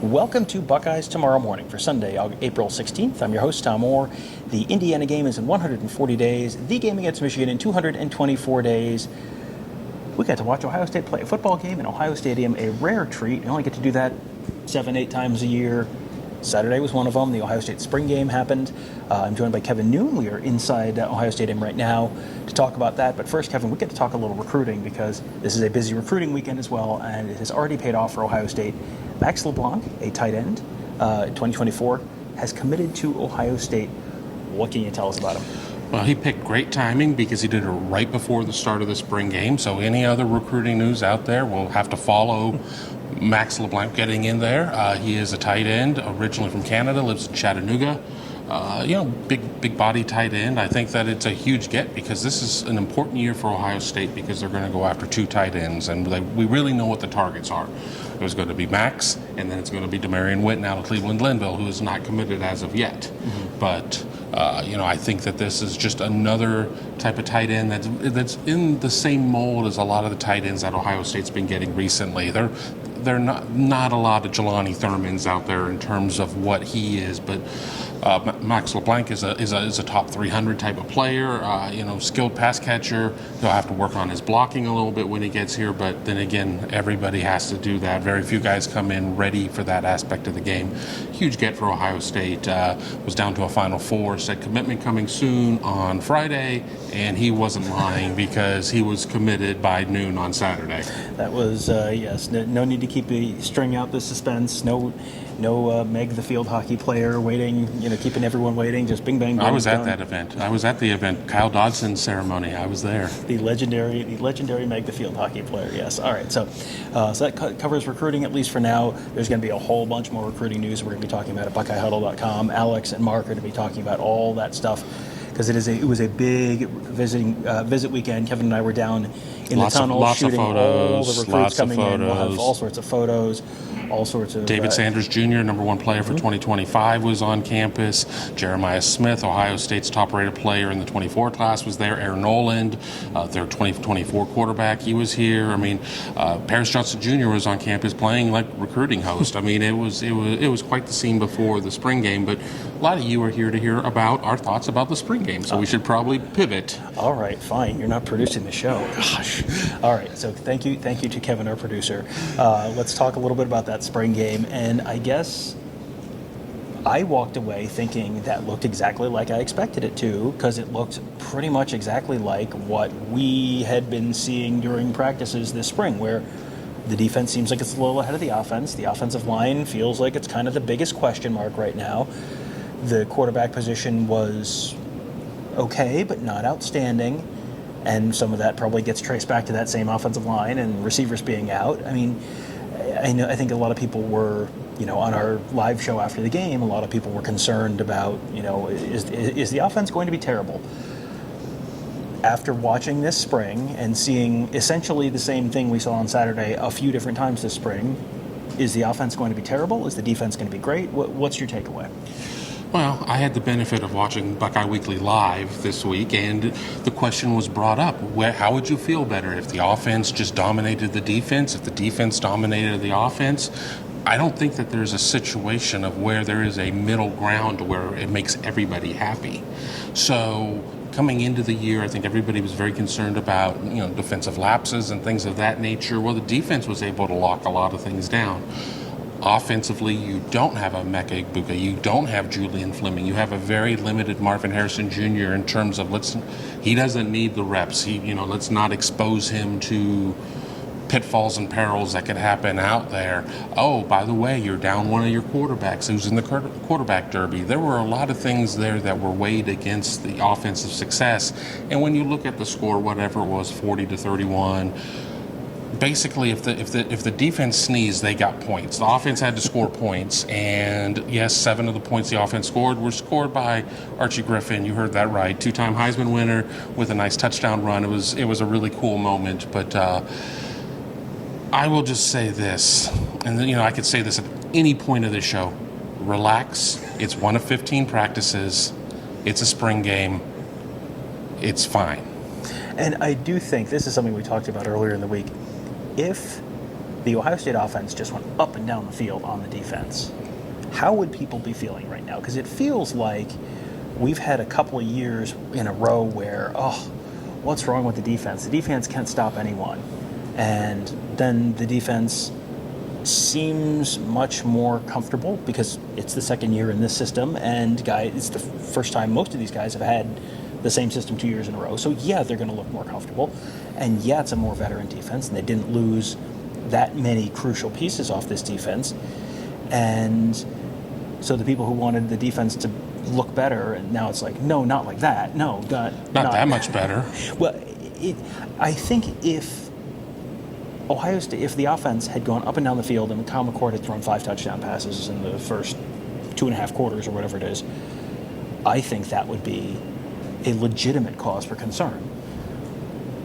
Welcome to Buckeyes Tomorrow Morning for Sunday, April 16th. I'm your host, Tom Orr. The Indiana game is in 140 days. The game against Michigan in 224 days. We got to watch Ohio State play a football game in Ohio Stadium, a rare treat. You only get to do that 7-8 times a year. Saturday was one of them. The Ohio State spring game happened. I'm joined by Kevin Noon. We are inside Ohio Stadium right now to talk about that. But first, Kevin, we get to talk a little recruiting because this is a busy recruiting weekend as well, and it has already paid off for Ohio State. Max LeBlanc, a tight end, in 2024, has committed to Ohio State. What can you tell us about him? Well, he picked great timing because he did it right before the start of the spring game. So any other recruiting news out there will have to follow Max LeBlanc getting in there. He is a tight end, originally from Canada, lives in Chattanooga. Big body tight end. I think that it's a huge get because this is an important year for Ohio State because they're going to go after two tight ends, and we really know what the targets are. There's going to be Max, and then it's going to be Demarion Witten out of Cleveland Glenville, who is not committed as of yet. Mm-hmm. But I think that this is just another type of tight end that's in the same mold as a lot of the tight ends that Ohio State's been getting recently. They're not a lot of Jelani Thurmans out there in terms of what he is, but Max LeBlanc is a top 300 type of player. Skilled pass catcher. He'll have to work on his blocking a little bit when he gets here, but then again, everybody has to do that. Very few guys come in ready for that aspect of the game. Huge get for Ohio State. Was down to a Final Four. Said commitment coming soon on Friday, and he wasn't lying because he was committed by noon on Saturday. That was yes. No need to keep string out the suspense. No Meg the field hockey player waiting, keeping everyone waiting, just bing bang. I was at that event. I was at the event, Kyle Dodson's ceremony. I was there. The legendary Meg the field hockey player. Yes. All right. So that covers recruiting at least for now. There's going to be a whole bunch more recruiting news we're going to be talking about at BuckeyeHuddle.com. Alex and Mark are going to be talking about all that stuff because it was a big visit weekend. Kevin and I were down in the tunnel shooting all the recruits coming in. We'll have all sorts of photos. All sorts of David Sanders Jr., number one player for 2025, was on campus. Jeremiah Smith, Ohio State's top-rated player in the 24 class, was there. Aaron Noland, their 2024 quarterback, he was here. Paris Johnson Jr. was on campus playing like recruiting host. It was quite the scene before the spring game. But a lot of you are here to hear about our thoughts about the spring game, so we should probably pivot. All right, fine. You're not producing the show. Gosh. All right. So thank you to Kevin, our producer. Let's talk a little bit about that spring game, and I guess I walked away thinking that looked exactly like I expected it to, because it looked pretty much exactly like what we had been seeing during practices this spring, where the defense seems like it's a little ahead of the offense. The offensive line feels like it's kind of the biggest question mark right now. The quarterback position was okay, but not outstanding, and some of that probably gets traced back to that same offensive line and receivers being out. I think a lot of people were, on our live show after the game, a lot of people were concerned about, is the offense going to be terrible? After watching this spring and seeing essentially the same thing we saw on Saturday a few different times this spring, is the offense going to be terrible? Is the defense going to be great? What's your takeaway? Well, I had the benefit of watching Buckeye Weekly live this week, and the question was brought up. How would you feel better if the offense just dominated the defense, if the defense dominated the offense? I don't think that there's a situation of where there is a middle ground where it makes everybody happy. So coming into the year, I think everybody was very concerned about, defensive lapses and things of that nature. Well, the defense was able to lock a lot of things down. Offensively, you don't have a Emeka Egbuka, you don't have Julian Fleming, you have a very limited Marvin Harrison Jr. in terms of he doesn't need the reps. Let's not expose him to pitfalls and perils that could happen out there. Oh, by the way, you're down one of your quarterbacks who's in the quarterback derby. There were a lot of things there that were weighed against the offensive success. And when you look at the score, whatever it was, 40-31. Basically, if the defense sneezed, they got points. The offense had to score points, and yes, 7 of the points the offense scored were scored by Archie Griffin. You heard that right, 2-time Heisman winner with a nice touchdown run. It was a really cool moment. But I will just say this, and I could say this at any point of the show: relax. It's one of 15 practices. It's a spring game. It's fine. And I do think this is something we talked about earlier in the week. If the Ohio State offense just went up and down the field on the defense. How would people be feeling right now? Because it feels like we've had a couple of years in a row where, what's wrong with the defense? The defense can't stop anyone. And then the defense seems much more comfortable because it's the second year in this system, and it's the first time most of these guys have had the same system 2 years in a row. So yeah, they're going to look more comfortable, and yeah, it's a more veteran defense, and they didn't lose that many crucial pieces off this defense. And so the people who wanted the defense to look better, and now it's like, no, not like that. No, not that much better. Well, I think if Ohio State, if the offense had gone up and down the field and Kyle McCord had thrown 5 touchdown passes in the first 2.5 quarters or whatever it is, I think that would be a legitimate cause for concern.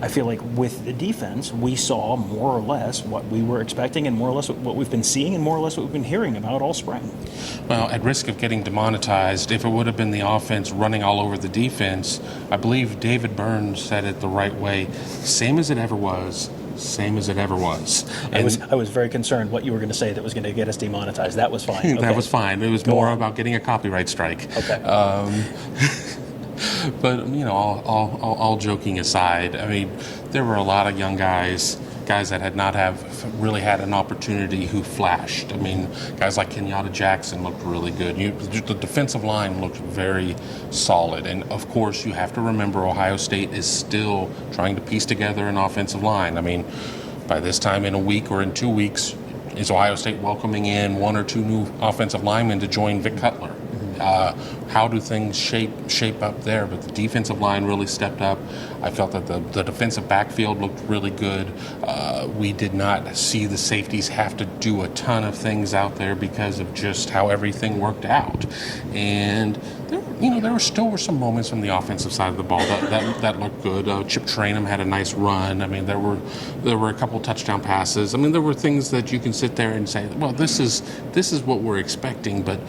I feel like with the defense, we saw more or less what we were expecting and more or less what we've been seeing and more or less what we've been hearing about all spring. Well, at risk of getting demonetized, if it would have been the offense running all over the defense, I believe David Burns said it the right way. Same as it ever was. Same as it ever was. And I was very concerned what you were going to say that was going to get us demonetized. That was fine. Okay. That was fine. It was more about getting a copyright strike. Okay. But, all joking aside, I mean, there were a lot of young guys that had not really had an opportunity who flashed. I mean, guys like Kenyatta Jackson looked really good. The defensive line looked very solid. And, of course, you have to remember Ohio State is still trying to piece together an offensive line. I mean, by this time in a week or in 2 weeks, is Ohio State welcoming in 1 or 2 new offensive linemen to join Vic Cutler? How do things shape up there? But the defensive line really stepped up. I felt that the defensive backfield looked really good. We did not see the safeties have to do a ton of things out there because of just how everything worked out. And there were some moments from the offensive side of the ball that looked good. Chip Trayanum had a nice run. I mean, there were a couple touchdown passes. I mean, there were things that you can sit there and say, well, this is what we're expecting. But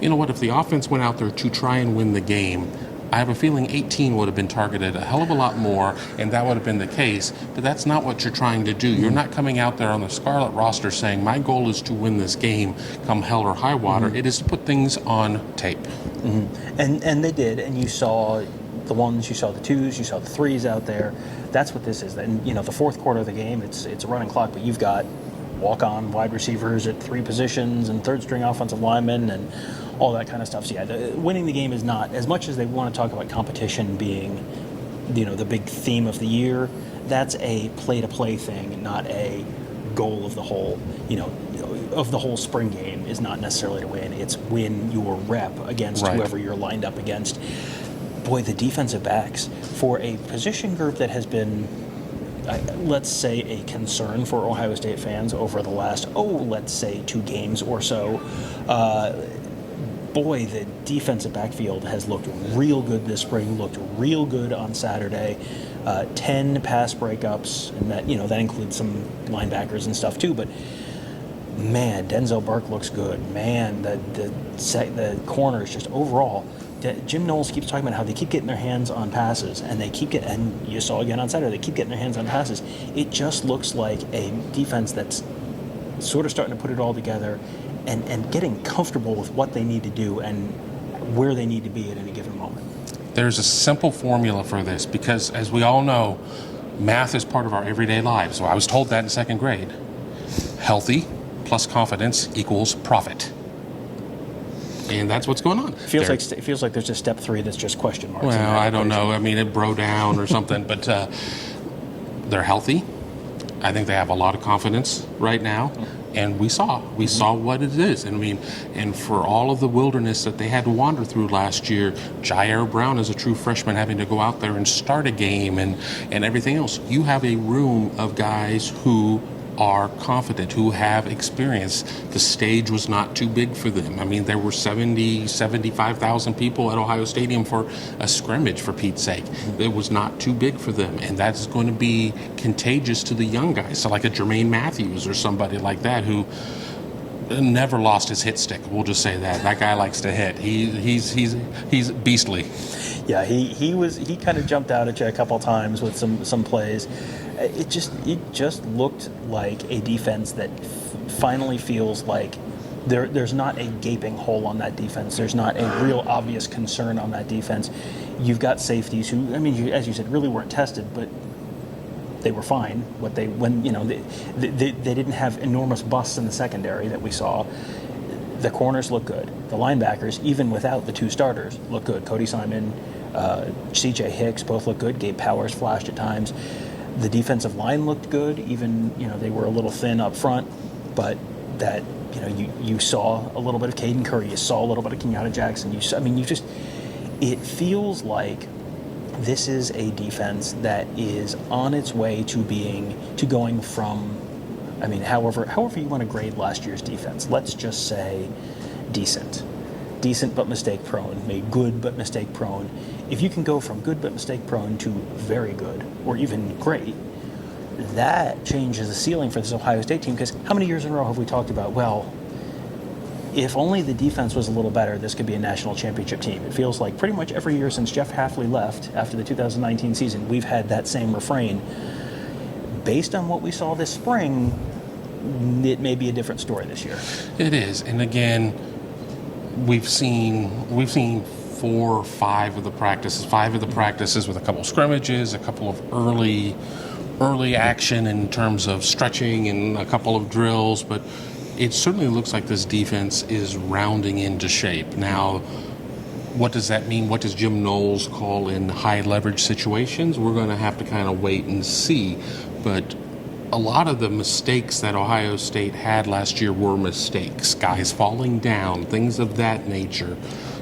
you know what? If the offense went out there to try and win the game, I have a feeling 18 would have been targeted a hell of a lot more, and that would have been the case. But that's not what you're trying to do. You're not coming out there on the Scarlet roster saying, my goal is to win this game come hell or high water. Mm-hmm. It is to put things on tape. Mm-hmm. And they did, and you saw the ones, you saw the 2s, you saw the 3s out there. That's what this is. And, the fourth quarter of the game, it's a running clock, but you've got walk-on wide receivers at 3 positions and third-string offensive linemen and all that kind of stuff. So yeah, winning the game is not, as much as they want to talk about competition being, the big theme of the year, that's a play-to-play thing, not a goal of the whole, of the whole spring game is not necessarily to win. It's win your rep against whoever you're lined up against. Boy, the defensive backs, for a position group that has been, let's say, a concern for Ohio State fans over the last, let's say 2 games or so, boy, the defensive backfield has looked real good this spring, looked real good on Saturday. 10 pass breakups, and that includes some linebackers and stuff too, but man, Denzel Burke looks good. Man, the corners just overall. Jim Knowles keeps talking about how they keep getting their hands on passes, and and you saw again on Saturday, they keep getting their hands on passes. It just looks like a defense that's sort of starting to put it all together and getting comfortable with what they need to do and where they need to be at any given moment. There's a simple formula for this because, as we all know, math is part of our everyday lives. So I was told that in 2nd grade. Healthy plus confidence equals profit. And that's what's going on. It feels like there's a step 3 that's just question marks. Well, I don't know. I mean, it broke down or something, but they're healthy. I think they have a lot of confidence right now. And we saw what it is. And for all of the wilderness that they had to wander through last year, Jair Brown as a true freshman having to go out there and start a game and everything else, you have a room of guys who are confident, who have experience. The stage was not too big for them. I mean, there were 75,000 people at Ohio Stadium for a scrimmage, for Pete's sake. It was not too big for them, and that's going to be contagious to the young guys. So like a Jermaine Matthews or somebody like that who never lost his hit stick. We'll just say that. That guy likes to hit. He's beastly. Yeah, he kind of jumped out at you a couple times with some plays. It just looked like a defense that finally feels like there's not a gaping hole on that defense. There's not a real obvious concern on that defense. You've got safeties who, I mean, as you said, really weren't tested, but they were fine. They didn't have enormous busts in the secondary that we saw. The corners look good. The linebackers, even without the two starters, look good. Cody Simon, C.J. Hicks both look good. Gabe Powers flashed at times. The defensive line looked good. Even they were a little thin up front, but that you saw a little bit of Caden Curry. You saw a little bit of Kenyatta Jackson. It feels like this is a defense that is on its way to going from, however you want to grade last year's defense. Let's just say decent but mistake prone, maybe good but mistake prone. If you can go from good but mistake prone to very good or even great, that changes the ceiling for this Ohio State team. Because how many years in a row have we talked about, well, if only the defense was a little better, this could be a national championship team? It feels like pretty much every year since Jeff Hafley left after the 2019 season, we've had that same refrain. Based on what we saw this spring, it may be a different story this year. It is, and again, we've seen 4 or 5 of the practices with a couple of scrimmages, a couple of early action in terms of stretching and a couple of drills, but it certainly looks like this defense is rounding into shape. Now, what does that mean? What does Jim Knowles call in high leverage situations? We're going to have to kind of wait and see. But a lot of the mistakes that Ohio State had last year were mistakes. Guys falling down, things of that nature.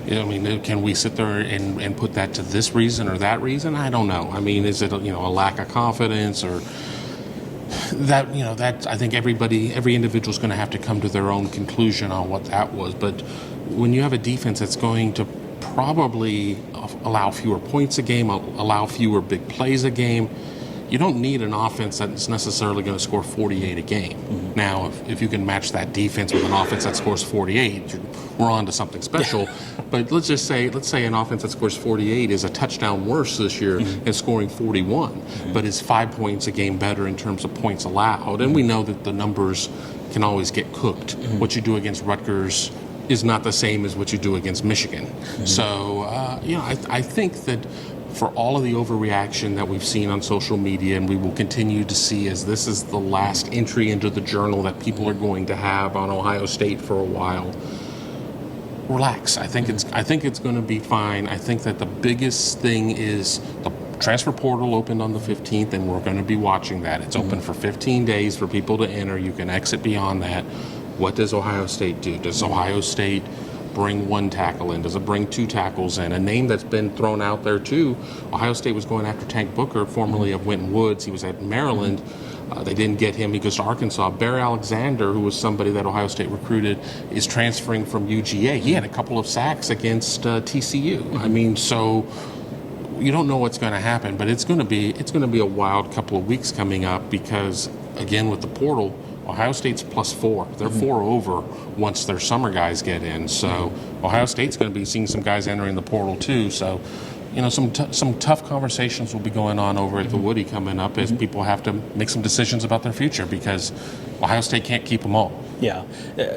Can we sit there and put that to this reason or that reason? I don't know. Is it a lack of confidence or that? That I think every individual is going to have to come to their own conclusion on what that was. But when you have a defense that's going to probably allow fewer points a game, allow fewer big plays a game, you don't need an offense that's necessarily going to score 48 a game. Mm-hmm. Now, if you can match that defense with an offense that scores 48, we're on to something special. But let's say an offense that scores 48 is a touchdown worse this year and scoring 41, but is 5 points a game better in terms of points allowed. And we know that the numbers can always get cooked. What you do against Rutgers is not the same as what you do against Michigan. So, I think that for all of the overreaction that we've seen on social media and we will continue to see, as this is the last entry into the journal that people are going to have on Ohio State for a while, relax. I think it's going to be fine. I think that the biggest thing is the transfer portal opened on the 15th, and we're going to be watching that. It's open for 15 days for people to enter. You can exit beyond that. What does Ohio State do? Does Ohio State bring 1 tackle in? Does it bring 2 tackles in? A name that's been thrown out there too, Ohio State was going after Tank Booker, formerly of Winton Woods. He was at Maryland. They didn't get him. He goes to Arkansas. Barry Alexander, who was somebody that Ohio State recruited, is transferring from UGA. He had a couple of sacks against TCU. So you don't know what's going to happen, but it's going to be a wild couple of weeks coming up because, again, with the portal, Ohio State's +4. They're 4 over once their summer guys get in. So Ohio State's going to be seeing some guys entering the portal too. So, some tough conversations will be going on over at the Woody coming up as people have to make some decisions about their future because Ohio State can't keep them all. Yeah.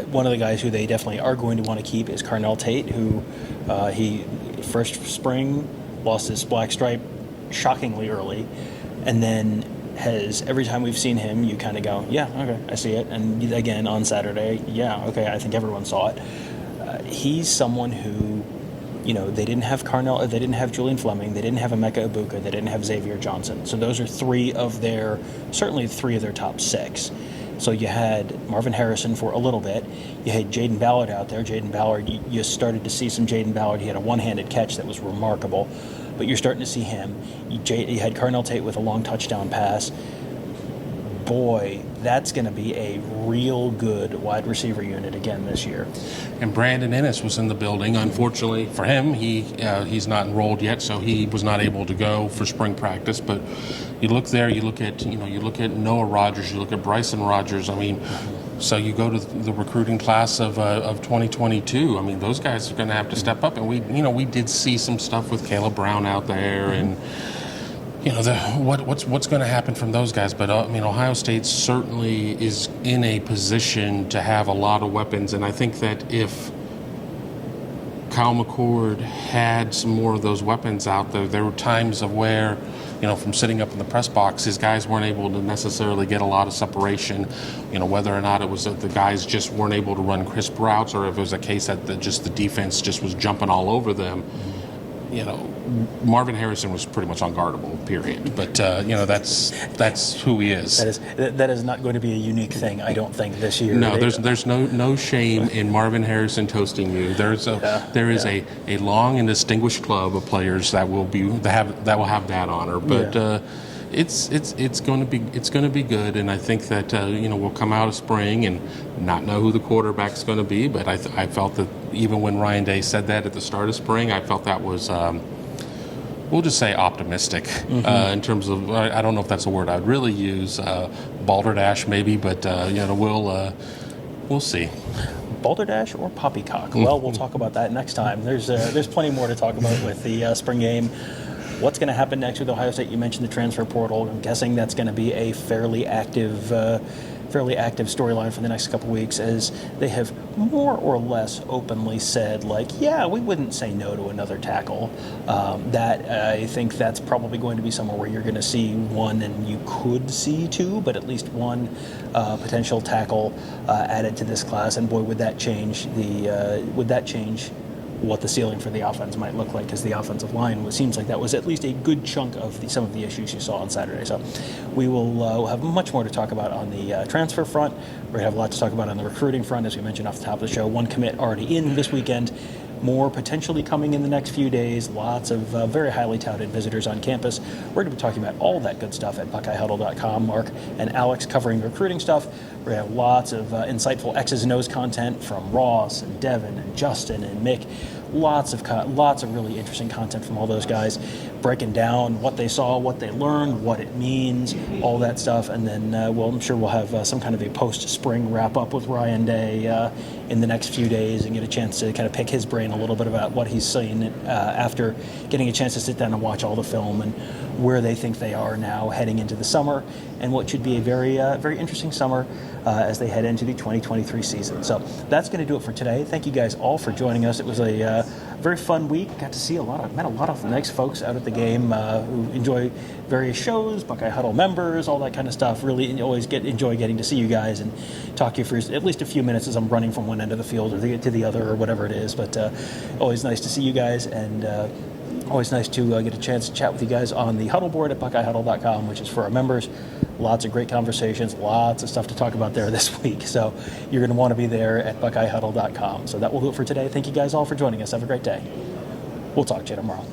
One of the guys who they definitely are going to want to keep is Carnell Tate, who he first spring lost his black stripe shockingly early, and then has, every time we've seen him, you kind of go, yeah, okay, I see it. And again, on Saturday, yeah, okay, I think everyone saw it. He's someone who, they didn't have they didn't have Julian Fleming, they didn't have Emeka Ibuka, they didn't have Xavier Johnson. So those are certainly 3 of their top 6. So you had Marvin Harrison for a little bit. You had Jaden Ballard out there. Jaden Ballard, you started to see some Jaden Ballard. He had a one-handed catch that was remarkable. But you're starting to see him. You had Carnell Tate with a long touchdown pass. Boy, that's going to be a real good wide receiver unit again this year. And Brandon Ennis was in the building. Unfortunately for him, he's not enrolled yet, so he was not able to go for spring practice. But you look there, you look at Noah Rogers, you look at Bryson Rogers. So you go to the recruiting class of 2022. Those guys are going to have to step up. And we did see some stuff with Caleb Brown out there, and what's going to happen from those guys. But Ohio State certainly is in a position to have a lot of weapons, and I think that if Kyle McCord had some more of those weapons out there were times of where, from sitting up in the press box, his guys weren't able to necessarily get a lot of separation, whether or not it was that the guys just weren't able to run crisp routes, or if it was a case that the defense just was jumping all over them. Marvin Harrison was pretty much unguardable, period. But that's who he is. That is not going to be a unique thing, I don't think, this year. No, there's no shame in Marvin Harrison toasting you. There is a long and distinguished club of players that will have that honor. But it's going to be good, and I think that we'll come out of spring and not know who the quarterback's going to be. But I felt that even when Ryan Day said that at the start of spring, I felt that was we'll just say optimistic in terms of, I don't know if that's a word I'd really use, balderdash maybe, but we'll see. Balderdash or poppycock? Well, we'll talk about that next time. There's plenty more to talk about with the spring game. What's going to happen next with Ohio State? You mentioned the transfer portal. I'm guessing that's going to be a fairly active storyline for the next couple weeks, as they have more or less openly said, we wouldn't say no to another tackle. I think that's probably going to be somewhere where you're going to see one, and you could see two, but at least one potential tackle added to this class. And boy, would that change what the ceiling for the offense might look like, because the offensive line seems like that was at least a good chunk of some of the issues you saw on Saturday. So we will have much more to talk about on the transfer front. We're going to have a lot to talk about on the recruiting front, as we mentioned off the top of the show. One commit already in this weekend. More potentially coming in the next few days. Lots of very highly touted visitors on campus. We're going to be talking about all that good stuff at BuckeyeHuddle.com. Mark and Alex covering recruiting stuff. We're going to have lots of insightful X's and O's content from Ross and Devin and Justin and Mick. Lots of really interesting content from all those guys, breaking down what they saw, what they learned, what it means, all that stuff. And then I'm sure we'll have some kind of a post-spring wrap-up with Ryan Day in the next few days, and get a chance to kind of pick his brain a little bit about what he's seen after getting a chance to sit down and watch all the film, and where they think they are now heading into the summer, and what should be a very interesting summer as they head into the 2023 season. So that's going to do it for today. Thank you guys all for joining us. It was a very fun week. Got to see met a lot of nice folks out at the game who enjoy various shows, Buckeye Huddle members, all that kind of stuff. Really always enjoy getting to see you guys and talk to you for at least a few minutes as I'm running from one end of the field or to the other, or whatever it is. But always nice to see you guys, and always nice to get a chance to chat with you guys on the huddle board at BuckeyeHuddle.com, which is for our members. Lots of great conversations, lots of stuff to talk about there this week. So you're going to want to be there at BuckeyeHuddle.com. So that will do it for today. Thank you guys all for joining us. Have a great day. We'll talk to you tomorrow.